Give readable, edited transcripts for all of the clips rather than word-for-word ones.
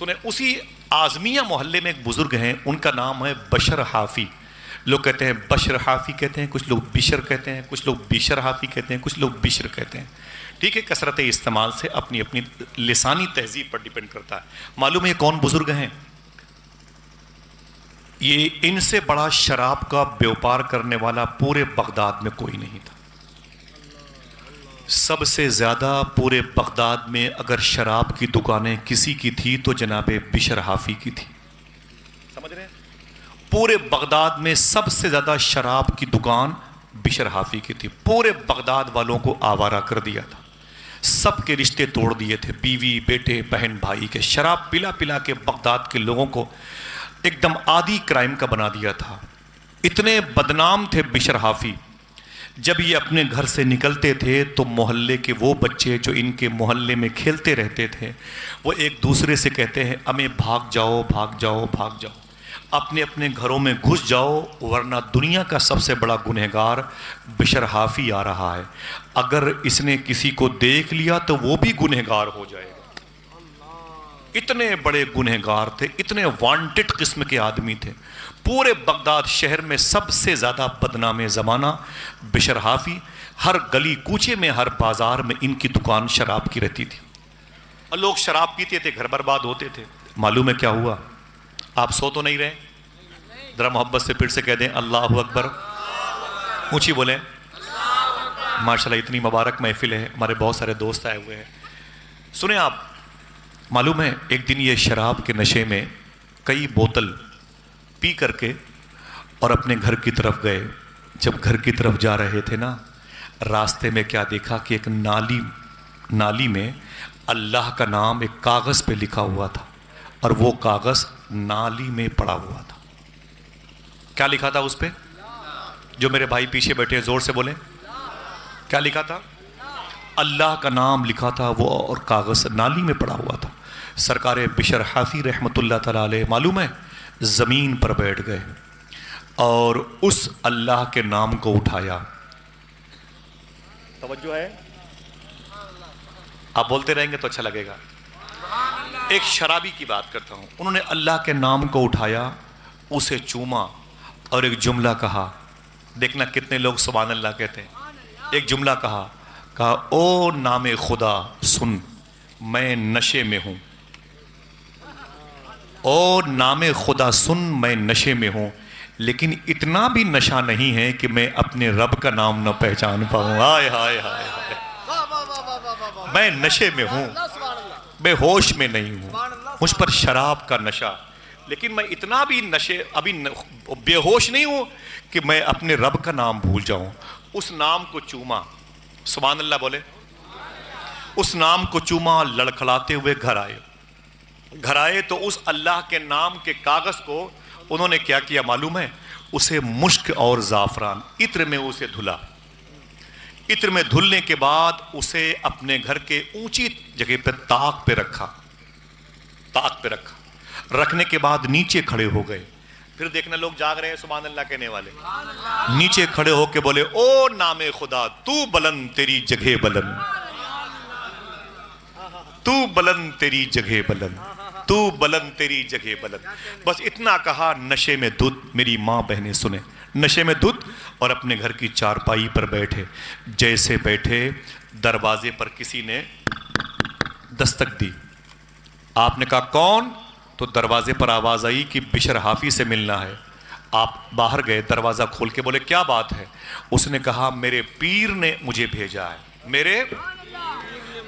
سنیں اسی اعظمیہ محلے میں ایک بزرگ ہیں، ان کا نام ہے بشر حافی. لوگ کہتے ہیں بشر حافی کہتے ہیں، کچھ لوگ بشر کہتے ہیں، کچھ لوگ بشر حافی کہتے ہیں، کچھ لوگ بشر کہتے ہیں. ٹھیک ہے، کثرت استعمال سے اپنی اپنی لسانی تہذیب پر ڈیپینڈ کرتا ہے. معلوم ہے کون بزرگ ہیں؟ یہ ان سے بڑا شراب کا بیوپار کرنے والا پورے بغداد میں کوئی نہیں تھا. سب سے زیادہ پورے بغداد میں اگر شراب کی دکانیں کسی کی تھی تو جناب بشر حافی کی تھی. سمجھ رہے ہیں؟ پورے بغداد میں سب سے زیادہ شراب کی دکان بشر حافی کی تھی. پورے بغداد والوں کو آوارہ کر دیا تھا، سب کے رشتے توڑ دیے تھے، بیوی بیٹے بہن بھائی کے. شراب پلا پلا کے بغداد کے لوگوں کو ایک دم عادی کرائم کا بنا دیا تھا. اتنے بدنام تھے بشر حافی. جب یہ اپنے گھر سے نکلتے تھے تو محلے کے وہ بچے جو ان کے محلے میں کھیلتے رہتے تھے وہ ایک دوسرے سے کہتے ہیں ہمیں بھاگ جاؤ بھاگ جاؤ بھاگ جاؤ، اپنے اپنے گھروں میں گھس جاؤ، ورنہ دنیا کا سب سے بڑا گنہگار بشر حافی آ رہا ہے. اگر اس نے کسی کو دیکھ لیا تو وہ بھی گنہگار ہو جائے گا. اتنے بڑے گنہگار تھے، اتنے وانٹڈ قسم کے آدمی تھے. پورے بغداد شہر میں سب سے زیادہ بدنام زمانہ بشر حافی. ہر گلی کوچے میں ہر بازار میں ان کی دکان شراب کی رہتی تھی اور لوگ شراب پیتے تھے، گھر برباد ہوتے تھے. معلوم ہے کیا ہوا؟ آپ سو تو نہیں رہے؟ ذرا محبت سے پھر سے کہہ دیں اللہ اکبر، اونچی بولیں. ماشاءاللہ اتنی مبارک محفل ہے، ہمارے بہت سارے دوست آئے ہوئے ہیں. سنیں آپ، معلوم ہے ایک دن یہ شراب کے نشے میں کئی بوتل پی کر کے اور اپنے گھر کی طرف گئے. جب گھر کی طرف جا رہے تھے نا، راستے میں کیا دیکھا کہ ایک نالی میں اللہ کا نام ایک کاغذ پہ لکھا ہوا تھا اور وہ کاغذ نالی میں پڑا ہوا تھا. کیا لکھا تھا اس پہ؟ جو میرے بھائی پیچھے بیٹھے ہیں زور سے بولیں. کیا لکھا تھا؟ اللہ کا نام لکھا تھا وہ، اور کاغذ نالی میں پڑا ہوا تھا. سرکار بشر حافی رحمۃ اللہ تعالیٰ علیہ معلوم ہے زمین پر بیٹھ گئے اور اس اللہ کے نام کو اٹھایا. توجہ ہے؟ آپ بولتے رہیں گے تو اچھا لگے گا. ایک شرابی کی بات کرتا ہوں، انہوں نے اللہ کے نام کو اٹھایا، اسے چوما اور ایک جملہ کہا. دیکھنا کتنے لوگ سبحان اللہ کہتے ہیں. ایک جملہ کہا او نام خدا سن میں نشے میں ہوں. او نام خدا سن میں نشے میں ہوں، لیکن اتنا بھی نشہ نہیں ہے کہ میں اپنے رب کا نام نہ پہچان پاؤں. ہائے ہائے ہائے ہائے، میں نشے میں ہوں، بے ہوش میں نہیں ہوں، مجھ پر شراب کا نشہ، لیکن میں اتنا بھی ابھی بے ہوش نہیں ہوں کہ میں اپنے رب کا نام بھول جاؤں. اس نام کو چوما، سبحان اللہ بولے. اس نام کو چوما، لڑکھڑاتے ہوئے گھر آئے تو اس اللہ کے نام کے کاغذ کو انہوں نے کیا کیا معلوم ہے؟ اسے مشک اور زعفران عطر میں اسے دھلا. عطر میں دھلنے کے بعد اسے اپنے گھر کے اونچی جگہ پہ طاق پہ رکھا. رکھنے کے بعد نیچے کھڑے ہو گئے. پھر دیکھنا لوگ جاگ رہے ہیں سبحان اللہ کہنے والے. نیچے کھڑے ہو کے بولے او نام خدا تو بلند تیری جگہ بلند، تو بلند تیری جگہ بلند، تو بلند تیری جگہ بلند. بس اتنا کہا، نشے میں دھت. میری ماں بہنیں سنیں، نشے میں دھت اور اپنے گھر کی چارپائی پر بیٹھے. جیسے بیٹھے دروازے پر کسی نے دستک دی. آپ نے کہا کون؟ تو دروازے پر آواز آئی کہ بشر حافی سے ملنا ہے. آپ باہر گئے، دروازہ کھول کے بولے کیا بات ہے؟ اس نے کہا میرے پیر نے مجھے بھیجا ہے،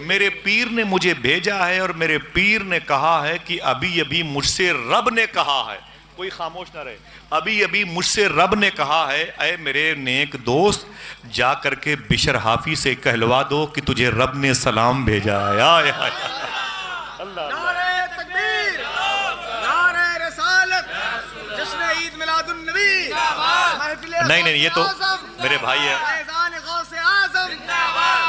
میرے پیر نے مجھے بھیجا ہے، اور میرے پیر نے کہا ہے کہ ابھی مجھ سے رب نے کہا ہے. کوئی خاموش نہ رہے. ابھی مجھ سے رب نے کہا ہے اے میرے نیک دوست، جا کر کے بشر حافی سے کہلوا دو کہ تجھے رب نے سلام بھیجا ہے. آئے آئے اللہ. نعرہ تکبیر، نعرہ رسالت، جشن عید میلاد النبی. نہیں یہ تو میرے بھائی ہیں. فیضان غوث اعظم،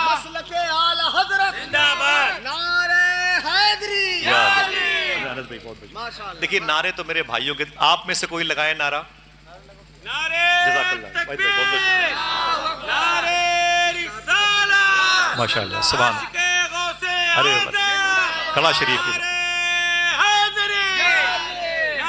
مسلک اعلی حضرت، نعرہ حیدری. دیکھیے نعرے تو میرے بھائیوں کے. آپ میں سے کوئی لگائے نعرہ؟ نعرہ تکبیر، نعرہ رسالت، ماشاءاللہ سبحان. ارے کڑا شریف کی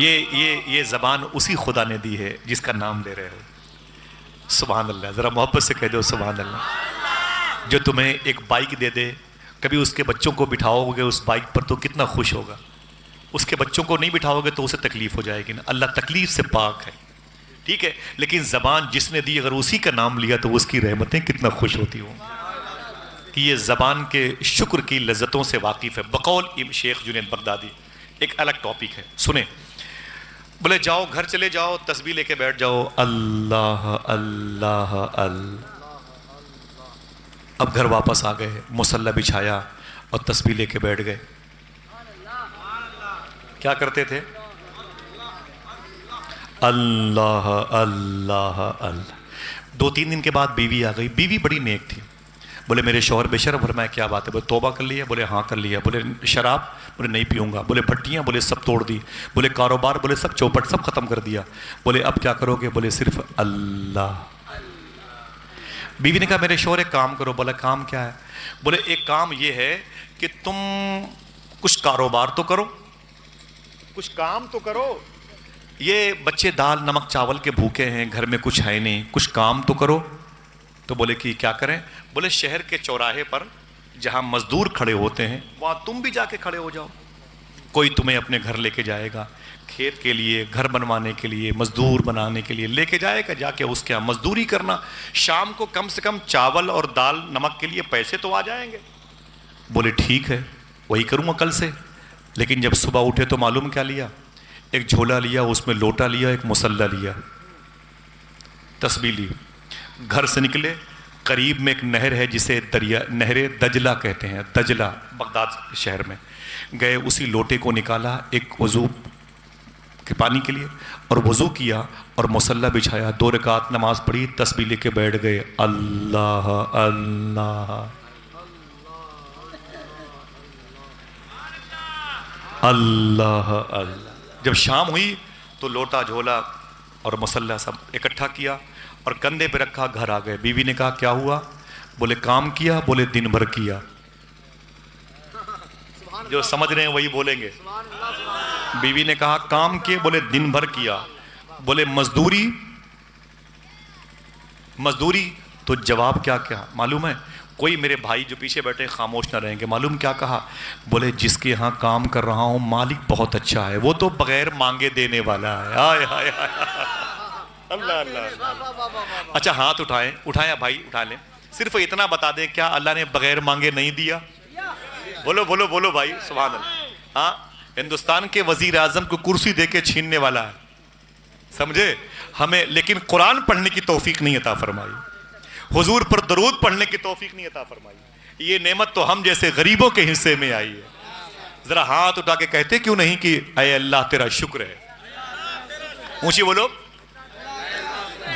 یہ زبان اسی خدا نے دی ہے جس کا نام لے رہے ہو. سبحان اللہ. ذرا محبت سے کہہ دو سبحان اللہ. جو تمہیں ایک بائک دے دے, کبھی اس کے بچوں کو بٹھاؤ گے اس بائک پر تو کتنا خوش ہوگا. اس کے بچوں کو نہیں بٹھاؤ گے تو اسے تکلیف ہو جائے گی نا. اللہ تکلیف سے پاک ہے, ٹھیک ہے, لیکن زبان جس نے دی اگر اسی کا نام لیا تو اس کی رحمتیں کتنا خوش ہوتی ہوں کہ یہ زبان کے شکر کی لذتوں سے واقف ہے. بقول شیخ جنید بغدادی. ایک الگ ٹاپک ہے, سنیں. بولے جاؤ گھر چلے جاؤ, تسبیح لے کے بیٹھ جاؤ, اللہ اللہ اللہ. اب گھر واپس آ گئے, مصلی بچھایا اور تسبیح لے کے بیٹھ گئے. کیا کرتے تھے؟ اللہ اللہ اللہ. 2-3 دن کے بعد بیوی آ گئی. بیوی بڑی نیک تھی. بولے میرے شوہر بے شرم. فرمایا کیا بات ہے؟ بولے توبہ کر لیا؟ بولے ہاں کر لیا. بولے شراب؟ بولے نہیں پیوں گا. بولے بھٹیاں؟ بولے سب توڑ دی. بولے کاروبار؟ بولے سب چوپٹ سب ختم کر دیا. بولے اب کیا کرو گے؟ بولے صرف اللہ. بیوی نے کہا میرے شوہر ایک کام کرو. بولا کام کیا ہے؟ بولے ایک کام یہ ہے کہ تم کچھ کاروبار تو کرو, کچھ کام تو کرو. یہ بچے دال نمک چاول کے بھوکے ہیں, گھر میں کچھ ہے نہیں, کچھ کام تو کرو. تو بولے کہ کیا کریں؟ بولے شہر کے چوراہے پر جہاں مزدور کھڑے ہوتے ہیں وہاں تم بھی جا کے کھڑے ہو جاؤ. کوئی تمہیں اپنے گھر لے کے جائے گا, کھیت کے لیے, گھر بنوانے کے لیے, مزدور بنانے کے لیے لے کے جائے گا. جا کے اس کے یہاں مزدوری کرنا. شام کو کم سے کم چاول اور دال نمک کے لیے پیسے تو آ جائیں گے. بولے ٹھیک ہے وہی کروں گا کل سے. لیکن جب صبح اٹھے تو معلوم کیا لیا؟ ایک جھولا لیا, اس میں لوٹا لیا, ایک مصلی لیا, تسبیح لی. گھر سے نکلے, قریب میں ایک نہر ہے جسے نہر دجلہ کہتے ہیں, دجلہ بغداد شہر میں. گئے, اسی لوٹے کو نکالا ایک وضو کے پانی کے لیے اور وضو کیا اور مصلی بچھایا, 2 رکعت نماز پڑھی, تسبیح لے کے بیٹھ گئے. اللہ اللہ اللہ اللہ. جب شام ہوئی تو لوٹا جھولا اور مصلی سب اکٹھا کیا اور کندھے پہ رکھا, گھر آ گئے. بیوی نے کہا کیا ہوا؟ بولے کام کیا. بولے دن بھر کیا. جو سمجھ رہے ہیں وہی بولیں گے. بیوی نے کہا کام کیے؟ بولے دن بھر کیا. بولے مزدوری؟ مزدوری تو جواب کیا کیا معلوم ہے؟ کوئی میرے بھائی جو پیچھے بیٹھے خاموش نہ رہیں گے. معلوم کیا کہا؟ بولے جس کے ہاں کام کر رہا ہوں مالک بہت اچھا ہے, وہ تو بغیر مانگے دینے والا ہے. ہائے ہائے اللہ اللہ. اچھا ہاتھ اٹھائیں, اٹھایا بھائی اٹھا لیں. صرف اتنا بتا دیں کیا اللہ نے بغیر مانگے نہیں دیا؟ بولو بولو بولو بھائی سبحان اللہ. ہاں, ہندوستان کے وزیر اعظم کو کرسی دے کے چھیننے والا ہے, سمجھے ہمیں, لیکن قرآن پڑھنے کی توفیق نہیں عطا فرمائی, حضور پر درود پڑھنے کی توفیق نہیں عطا فرمائی. یہ نعمت تو ہم جیسے غریبوں کے حصے میں آئی ہے. ذرا ہاتھ اٹھا کے کہتے کیوں نہیں کہ اے اللہ تیرا شکر ہے. اونچی بولو.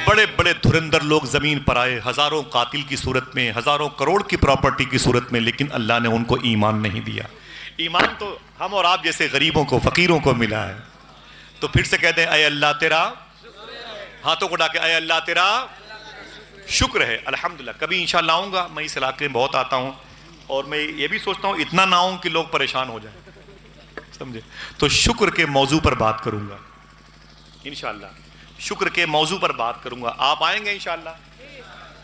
بڑے بڑے دھرندر لوگ زمین پر آئے, ہزاروں قاتل کی صورت میں, ہزاروں کروڑ کی پراپرٹی کی صورت میں, لیکن اللہ نے ان کو ایمان نہیں دیا. ایمان تو ہم اور آپ جیسے غریبوں کو فقیروں کو ملا ہے. تو پھر سے کہتے ہیں اے اللہ تیرا, ہاتھوں کو اٹھا کے اے اللہ تیرا شکر ہے. الحمدللہ. کبھی انشاءاللہ آؤں گا, میں اس علاقے میں بہت آتا ہوں اور میں یہ بھی سوچتا ہوں اتنا نہ آؤں کہ لوگ پریشان ہو جائیں, سمجھے. تو شکر کے موضوع پر بات کروں گا انشاءاللہ, شکر کے موضوع پر بات کروں گا. آپ آئیں گے انشاءاللہ؟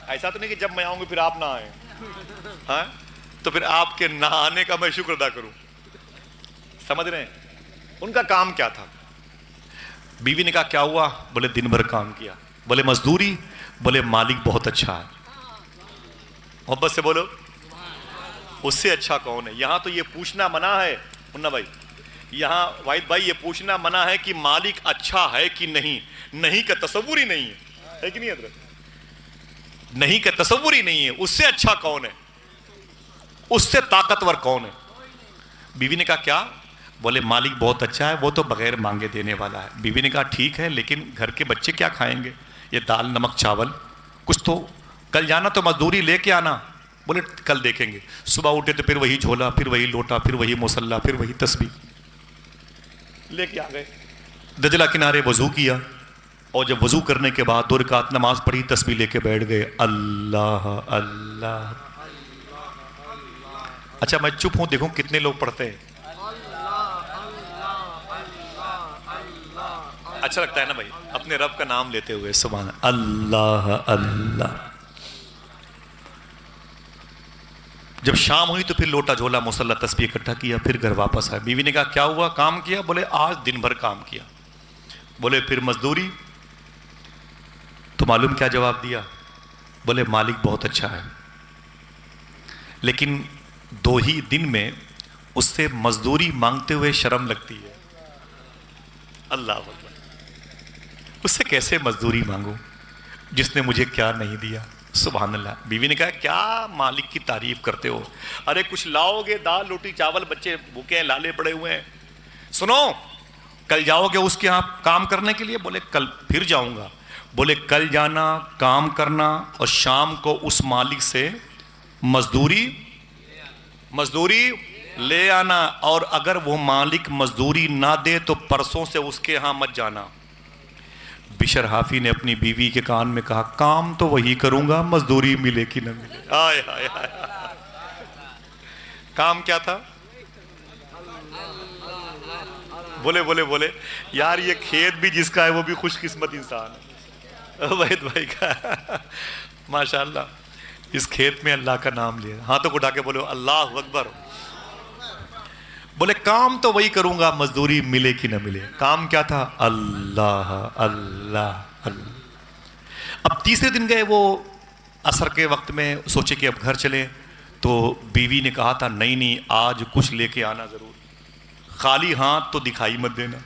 ایسا تو نہیں کہ جب میں آؤں گا پھر آپ نہ آئیں, ہاں, تو پھر آپ کے نہ آنے کا میں شکر ادا کروں. سمجھ رہے ہیں؟ ان کا کام کیا تھا؟ بیوی نے کہا کیا ہوا؟ بولے دن بھر کام کیا. بولے مزدوری؟ بولے مالک بہت اچھا ہے. محبت سے بولو, اس سے اچھا کون ہے؟ یہاں تو یہ پوچھنا منع ہے منا بھائی, یہاں واحد بھائی یہ پوچھنا منع ہے کہ مالک اچھا ہے کہ نہیں. نہیں کا تصور ہی نہیں ہے کہ نہیں حضرت؟ نہیں کا تصور ہی نہیں ہے. اس سے اچھا کون ہے؟ اس سے طاقتور کون ہے؟ بیوی نے کہا کیا؟ بولے مالک بہت اچھا ہے, وہ تو بغیر مانگے دینے والا ہے. بیوی نے کہا ٹھیک ہے, لیکن گھر کے بچے کیا کھائیں گے؟ یہ دال نمک چاول کچھ تو, کل جانا تو مزدوری لے کے آنا. بولے کل دیکھیں گے. صبح اٹھے تو پھر وہی جھولا, پھر وہی لوٹا, پھر وہی مصلی, پھر وہی تسبیح لے کے آ گئے. دجلہ کنارے وضو کیا اور جب وضو کرنے کے بعد 2 رکعت نماز پڑھی, تسبیح لے کے بیٹھ گئے. اللہ اللہ. اللہ. اللہ اللہ اللہ اچھا لگتا ہے نا بھائی اپنے رب کا نام لیتے ہوئے سبحان اللہ اللہ. جب شام ہوئی تو پھر لوٹا جھولا مصلی تسبیح اکٹھا کیا, پھر گھر واپس آئے. بیوی نے کہا کیا ہوا, کام کیا؟ بولے آج دن بھر کام کیا. بولے پھر مزدوری؟ تو معلوم کیا جواب دیا؟ بولے مالک بہت اچھا ہے لیکن 2 ہی دن میں اس سے مزدوری مانگتے ہوئے شرم لگتی ہے. اللہ اکبر, اس سے کیسے مزدوری مانگوں جس نے مجھے کیا نہیں دیا. سبحان اللہ. بیوی نے کہا کیا مالک کی تعریف کرتے ہو, ارے کچھ لاؤ گے, دال روٹی چاول, بچے بھوکے ہیں, لالے پڑے ہوئے ہیں. سنو کل جاؤ گے اس کے ہاں کام کرنے کے لیے؟ بولے کل پھر جاؤں گا. بولے کل جانا, کام کرنا اور شام کو اس مالک سے مزدوری لے آنا, اور اگر وہ مالک مزدوری نہ دے تو پرسوں سے اس کے ہاں مت جانا. بشر حافی نے اپنی بیوی کے کان میں کہا کام تو وہی کروں گا, مزدوری ملے کہ نہ ملے. آئے ہائے ہائے. کام کیا تھا؟ بولے یار یہ کھیت بھی جس کا ہے وہ بھی خوش قسمت انسان ہے. وحید بھائی کا ماشاء اللہ, اس کھیت میں اللہ کا نام لیا, ہاتھوں کو اٹھا کے بولو اللہ اکبر. بولے کام تو وہی کروں گا, مزدوری ملے کہ نہ ملے. کام کیا تھا؟ اللہ اللہ اللہ. اب تیسرے دن گئے وہ عصر کے وقت میں, سوچے کہ اب گھر چلیں. تو بیوی نے کہا تھا نہیں آج کچھ لے کے آنا ضرور, خالی ہاتھ تو دکھائی مت دینا.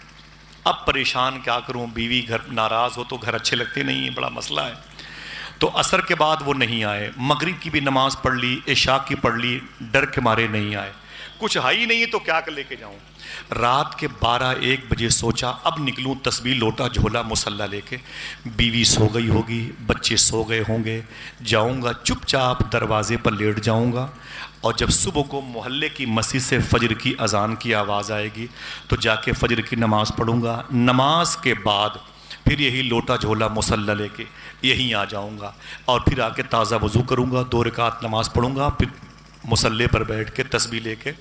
اب پریشان کیا کروں, بیوی گھر ناراض ہو تو گھر اچھے لگتے نہیں ہیں, بڑا مسئلہ ہے. تو عصر کے بعد وہ نہیں آئے, مغرب کی بھی نماز پڑھ لی, عشاء کی پڑھ لی, ڈر کے مارے نہیں آئے. کچھ ہے ہی نہیں تو کیا کر لے کے جاؤں. رات کے 12-1 بجے سوچا اب نکلوں تسبیح لوٹا جھولا مصلی لے کے. بیوی سو گئی ہوگی, بچے سو گئے ہوں گے, جاؤں گا چپ چاپ دروازے پر لیٹ جاؤں گا, اور جب صبح کو محلے کی مسجد سے فجر کی اذان کی آواز آئے گی تو جا کے فجر کی نماز پڑھوں گا. نماز کے بعد پھر یہی لوٹا جھولا مصلی لے کے یہیں آ جاؤں گا, اور پھر آ کے تازہ وضو کروں گا, 2 رکعت نماز پڑھوں گا, پھر مصلی پر بیٹھ کے تسبیح لے کے.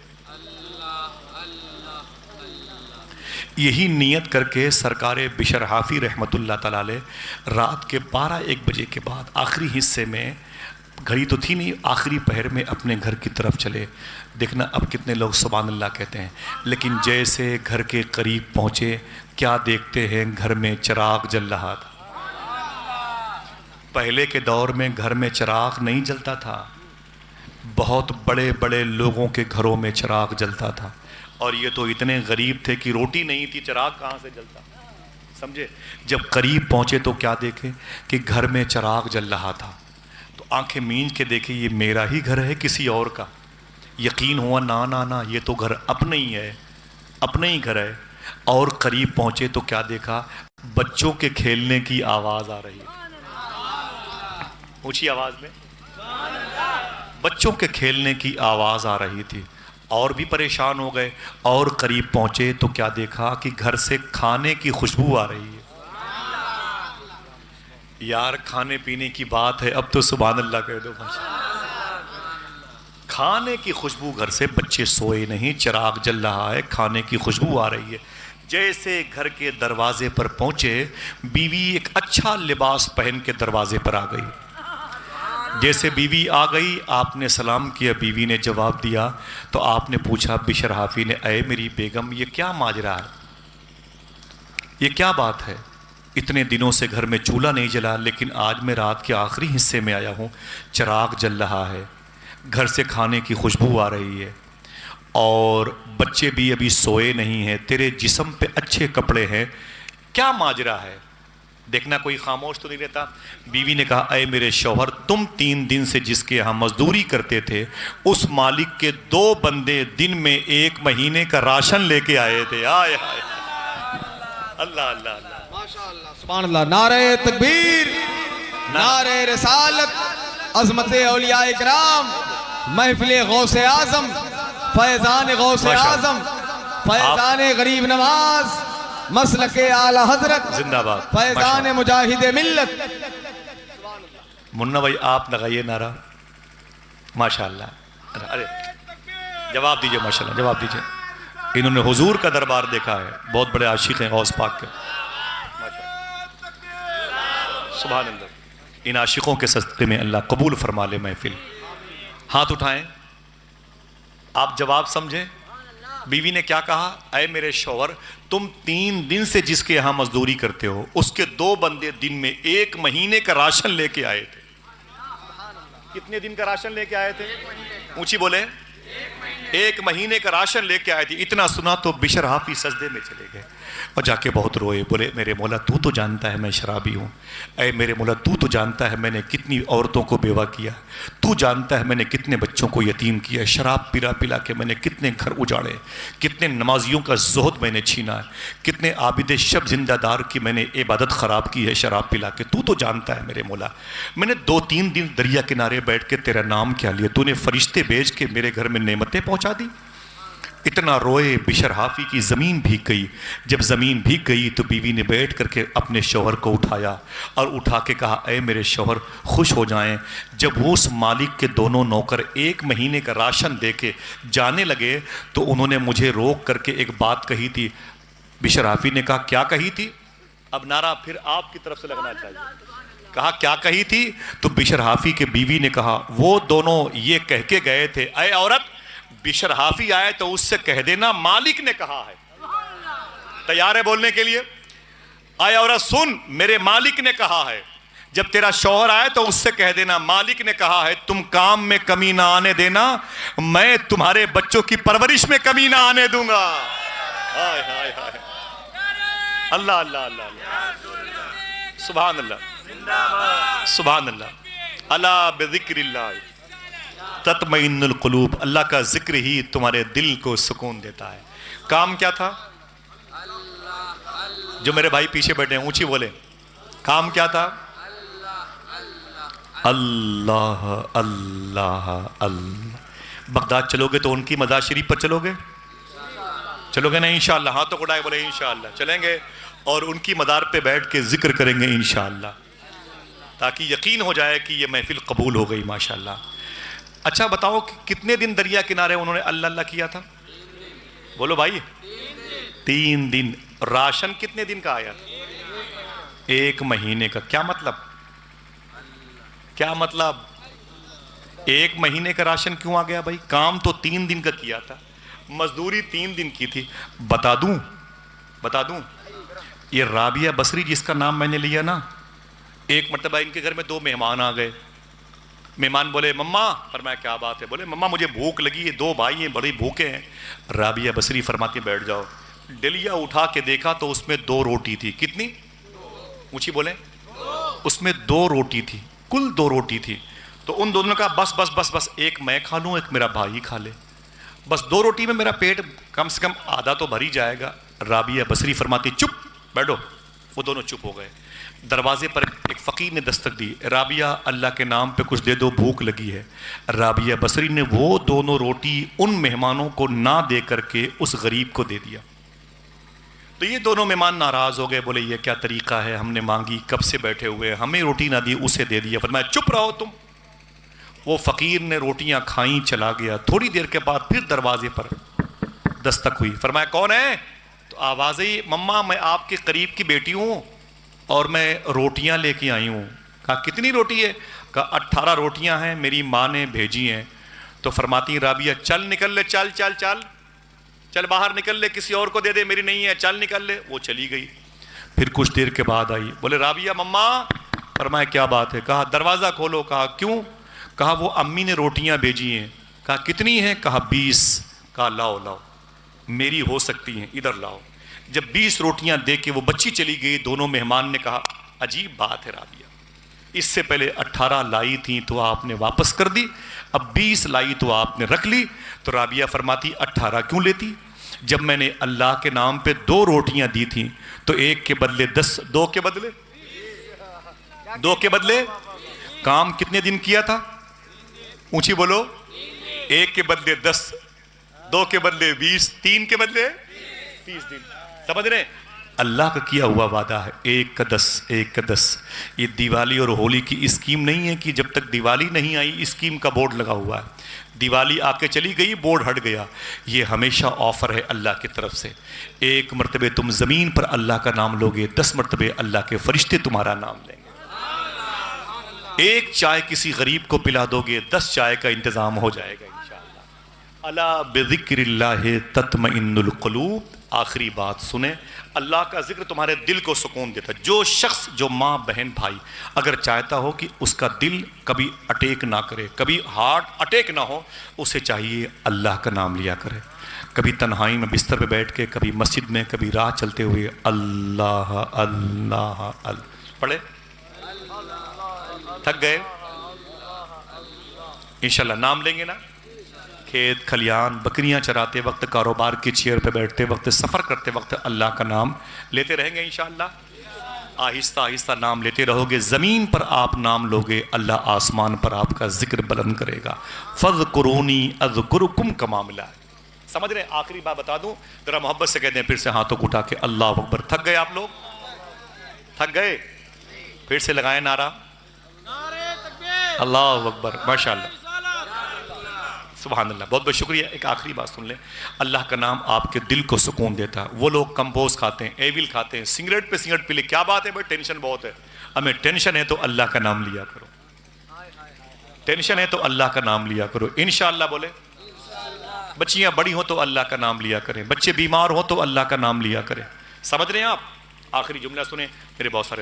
یہی نیت کر کے سرکار بشر حافی رحمۃ اللہ تعالی علیہ رات کے 12-1 بجے کے بعد آخری حصے میں, گھڑی تو تھی نہیں, آخری پہر میں اپنے گھر کی طرف چلے. دیکھنا اب کتنے لوگ سبحان اللہ کہتے ہیں, لیکن جیسے گھر کے قریب پہنچے کیا دیکھتے ہیں, گھر میں چراغ جل رہا تھا. پہلے کے دور میں گھر میں چراغ نہیں جلتا تھا, بہت بڑے بڑے لوگوں کے گھروں میں چراغ جلتا تھا, اور یہ تو اتنے غریب تھے کہ روٹی نہیں تھی, چراغ کہاں سے جلتا, سمجھے. جب قریب پہنچے تو کیا دیکھے کہ گھر میں چراغ جل رہا تھا. تو آنکھیں مینج کے دیکھے یہ میرا ہی گھر ہے کسی اور کا. یقین ہوا نا یہ تو گھر اپنا ہی ہے, اپنا ہی گھر ہے. اور قریب پہنچے تو کیا دیکھا, بچوں کے کھیلنے کی آواز آ رہی ہے, اونچی آواز میں بچوں کے کھیلنے کی آواز آ رہی تھی. اور بھی پریشان ہو گئے, اور قریب پہنچے تو کیا دیکھا کہ گھر سے کھانے کی خوشبو آ رہی ہے. یار کھانے پینے کی بات ہے, اب تو سبحان اللہ کہہ دو. کھانے کی خوشبو گھر سے, بچے سوئے نہیں, چراغ جل رہا ہے, کھانے کی خوشبو آ رہی ہے. جیسے گھر کے دروازے پر پہنچے, بیوی ایک اچھا لباس پہن کے دروازے پر آ گئی. جیسے بیوی آ گئی, آپ نے سلام کیا, بیوی نے جواب دیا, تو آپ نے پوچھا بشر حافی نے, اے میری بیگم یہ کیا ماجرا ہے, یہ کیا بات ہے, اتنے دنوں سے گھر میں چولہا نہیں جلا, لیکن آج میں رات کے آخری حصے میں آیا ہوں, چراغ جل رہا ہے, گھر سے کھانے کی خوشبو آ رہی ہے, اور بچے بھی ابھی سوئے نہیں ہیں, تیرے جسم پہ اچھے کپڑے ہیں, کیا ماجرا ہے. دیکھنا کوئی خاموش تو نہیں رہتا. بیوی نے کہا, اے میرے شوہر, تم 3 دن سے جس کے یہاں مزدوری کرتے تھے, اس مالک کے 2 بندے دن میں 1 مہینے کا راشن لے کے آئے تھے. آئے ہائے اللہ اللہ اللہ ماشاءاللہ سبحان اللہ. نعرہ تکبیر, نعرہ رسالت, عظمت اولیاء کرام, محفل غوث اعظم, فیضان غوث اعظم, فیضان غریب نواز, مسلک اعلی حضرت, زندہ باد, فیضان مجاہد ملت. منا بھائی آپ لگائیے نعرہ. ماشاءاللہ. ارے جواب دیجئے, ماشاءاللہ جواب دیجئے. انہوں نے حضور کا دربار دیکھا ہے, بہت بڑے عاشق ہیں غوث پاک کے. سبحان اللہ. ان عاشقوں کے صدقے میں اللہ قبول فرما لے محفل. ہاتھ اٹھائیں. آپ جواب سمجھیں. بیوی نے کیا کہا؟ اے میرے شوہر، تم 3 دن سے جس کے یہاں مزدوری کرتے ہو اس کے 2 بندے دن میں 1 مہینے کا راشن لے کے آئے تھے. کتنے دن کا راشن لے کے آئے تھے؟ اونچی بولے. 1 مہینے کا راشن لے کے آئے تھے. اتنا سنا تو بشر حافی سجدے میں چلے گئے اور جا کے بہت روئے. بولے میرے مولا تو تو جانتا ہے میں شرابی ہوں. اے میرے مولا تو تو جانتا ہے میں نے کتنی عورتوں کو بیوہ کیا. تو جانتا ہے میں نے کتنے بچوں کو یتیم کیا. شراب پلا پلا کے میں نے کتنے گھر اجاڑے. کتنے نمازیوں کا زہد میں نے چھینا ہے. کتنے عابد شب زندہ دار کی میں نے عبادت خراب کی ہے شراب پلا کے. تو تو جانتا ہے میرے مولا. میں نے 2-3 دن دریا کنارے بیٹھ کے تیرا نام کیا لیا. تو نے فرشتے بھیج کے میرے گھر میں نعمتیں پہنچا دی. اتنا روئے. بشر حافی کی زمین بھیگ گئی. جب زمین بھیگ گئی تو بیوی نے بیٹھ کر کے اپنے شوہر کو اٹھایا اور اٹھا کے کہا اے میرے شوہر خوش ہو جائیں. جب وہ اس مالک کے دونوں نوکر 1 مہینے کا راشن دے کے جانے لگے تو انہوں نے مجھے روک کر کے ایک بات کہی تھی. بشر حافی نے کہا کیا کہی تھی؟ اب نعرہ پھر آپ کی طرف سے لگنا چاہیے. کہا کیا کہی تھی؟ تو بشر حافی کے بیوی نے کہا وہ دونوں یہ کہہ کے گئے تھے اے عورت بشر حافی آئے تو اس سے کہہ دینا مالک نے کہا ہے. تیار ہے بولنے کے لیے؟ اے عورت سن میرے مالک نے کہا ہے. جب تیرا شوہر آئے تو اس سے کہہ دینا مالک نے کہا ہے تم کام میں کمی نہ آنے دینا، میں تمہارے بچوں کی پرورش میں کمی نہ آنے دوں گا. ہائے ہائے ہائے. اللہ اللہ اللہ اللہ. سبحان اللہ سبحان اللہ. الا بذکر اللہ تطمئن القلوب. اللہ کا ذکر ہی تمہارے دل کو سکون دیتا ہے. کام کیا تھا؟ جو میرے بھائی پیچھے بیٹھے ہیں اونچی بولے. کام کیا تھا؟ اللہ اللہ اللہ. بغداد چلو گے تو ان کی مزار شریف پر چلو گے؟ چلو گے نا انشاءاللہ؟ ہاں تو اٹھائے بولے انشاءاللہ چلیں گے اور ان کی مزار پہ بیٹھ کے ذکر کریں گے انشاءاللہ تاکہ یقین ہو جائے کہ یہ محفل قبول ہو گئی ماشاءاللہ. اچھا بتاؤ کہ کتنے دن دریا کنارے انہوں نے اللہ اللہ کیا تھا؟ بولو بھائی. 3 دن. راشن کتنے دن کا آیا تھا؟ 1 مہینے کا. کیا مطلب؟ کیا مطلب 1 مہینے کا راشن کیوں آ گیا بھائی؟ کام تو 3 دن کا کیا تھا. مزدوری 3 دن کی تھی. بتا دوں یہ رابعہ بصری جس کا نام میں نے لیا نا، ایک مرتبہ ان کے گھر میں 2 مہمان آ گئے. مہمان بولے مما. فرمایا کیا بات ہے؟ بولے مما مجھے بھوک لگی ہے، 2 بھائی ہیں بڑے بھوکے ہیں. رابعہ بصری فرماتی بیٹھ جاؤ. ڈلیا اٹھا کے دیکھا تو اس میں 2 روٹی تھی. کتنی؟ اونچی بولے. اس میں 2 روٹی تھی. کل 2 روٹی تھی. تو ان دونوں نے کہا بس بس بس بس ایک میں کھا لوں ایک میرا بھائی کھا لے. بس 2 روٹی میں میرا پیٹ کم سے کم آدھا تو بھر ہی جائے گا. رابعہ بصری فرماتی چپ بیٹھو. وہ دونوں چپ ہو گئے. دروازے پر ایک فقیر نے دستک دی. رابعہ اللہ کے نام پہ کچھ دے دو بھوک لگی ہے. رابعہ بصری نے وہ دونوں روٹی ان مہمانوں کو نہ دے کر کے اس غریب کو دے دیا. تو یہ دونوں مہمان ناراض ہو گئے. بولے یہ کیا طریقہ ہے؟ ہم نے مانگی کب سے بیٹھے ہوئے، ہمیں روٹی نہ دی اسے دے دیا. فرمایا چپ رہو تم. وہ فقیر نے روٹیاں کھائیں چلا گیا. تھوڑی دیر کے بعد پھر دروازے پر دستک ہوئی. فرمایا کون ہے؟ تو آواز آئی مما میں آپ کے قریب کی بیٹی ہوں اور میں روٹیاں لے کے آئی ہوں. کہا کتنی روٹی ہے؟ کہا 18 روٹیاں ہیں میری ماں نے بھیجی ہیں. تو فرماتی رابعہ چل نکل لے، چل چل چل چل باہر نکل لے، کسی اور کو دے دے میری نہیں ہے، چل نکل لے. وہ چلی گئی. پھر کچھ دیر کے بعد آئی. بولے رابعہ مما. فرمایا کیا بات ہے؟ کہا دروازہ کھولو. کہا کیوں؟ کہا وہ امی نے روٹیاں بھیجی ہیں. کہا کتنی ہیں؟ کہا 20. کہا لاؤ لاؤ میری ہو سکتی ہیں ادھر لاؤ. جب 20 روٹیاں دے کے وہ بچی چلی گئی دونوں مہمان نے کہا عجیب بات ہے رابعہ، اس سے پہلے 18 لائی تھیں تو آپ نے واپس کر دی، اب 20 لائی تو آپ نے رکھ لی. تو رابعہ فرماتی 18 کیوں لیتی؟ جب میں نے اللہ کے نام پہ 2 روٹیاں دی تھیں تو 1 کے بدلے 10، 2 کے بدلے کام کتنے دن کیا تھا؟ اونچی بولو. 1 کے بدلے 10، 2 کے بدلے 20، 3 کے بدلے 30 دن. سمجھ رہے ہیں؟ اللہ کا کیا ہوا وعدہ ہے 1 کا 10، 1 کا 10. یہ دیوالی اور ہولی کی اسکیم نہیں ہے کہ جب تک دیوالی نہیں آئی اسکیم کا بورڈ لگا ہوا ہے. دیوالی آ کے چلی گئی بورڈ ہٹ گیا. یہ ہمیشہ آفر ہے اللہ کی طرف سے. 1 مرتبہ تم زمین پر اللہ کا نام لوگے، 10 مرتبہ اللہ کے فرشتے تمہارا نام لیں گے. ایک چائے کسی غریب کو پلا دو گے 10 چائے کا انتظام ہو جائے گا انشاءاللہ۔ الا بذکر اللہ تطمئن القلوب، آخری بات سنیں، اللہ کا ذکر تمہارے دل کو سکون دیتا ہے۔ جو شخص، جو ماں بہن بھائی اگر چاہتا ہو کہ اس کا دل کبھی اٹیک نہ کرے، کبھی ہارٹ اٹیک نہ ہو، اسے چاہیے اللہ کا نام لیا کرے۔ کبھی تنہائی میں بستر پہ بیٹھ کے، کبھی مسجد میں، کبھی راہ چلتے ہوئے اللہ اللہ اللہ پڑھے۔ تھک گئے؟ انشاءاللہ نام لیں گے نا؟ کھیت کھلیان، بکریاں چراتے وقت، کاروبار کی چیئر پہ بیٹھتے وقت، سفر کرتے وقت اللہ کا نام لیتے رہیں گے انشاءاللہ۔ آہستہ آہستہ نام لیتے رہو گے، زمین پر آپ نام لوگے، اللہ آسمان پر آپ کا ذکر بلند کرے گا۔ فَاذْكُرُونِي أَذْكُرُكُمْ کا معاملہ ہے، سمجھ رہے ہیں؟ آخری بات بتا دوں، ذرا محبت سے کہہ دیں پھر سے ہاتھوں کو اٹھا کے اللہ اکبر۔ تھک گئے آپ لوگ؟ تھک گئے؟ پھر سے لگائیں نعرہ اللہ اکبر، ماشاءاللہ، سبحان اللہ، بہت بہت شکریہ۔ ایک آخری بات سن لیں، اللہ کا نام آپ کے دل کو سکون دیتا ہے۔ وہ لوگ کمپوز کھاتے ہیں، ایویل کھاتے ہیں، سگریٹ پہ سگریٹ پی لے، کیا بات ہے بھائی، ٹینشن بہت ہے، ہمیں ٹینشن ہے تو اللہ کا نام لیا کرو، ٹینشن ہے تو اللہ کا نام لیا کرو انشاءاللہ۔ بولے بچیاں بڑی ہوں تو اللہ کا نام لیا کریں، بچے بیمار ہوں تو اللہ کا نام لیا کریں، سمجھ رہے ہیں آپ؟ آخری جملہ سنیں، میرے بہت سارے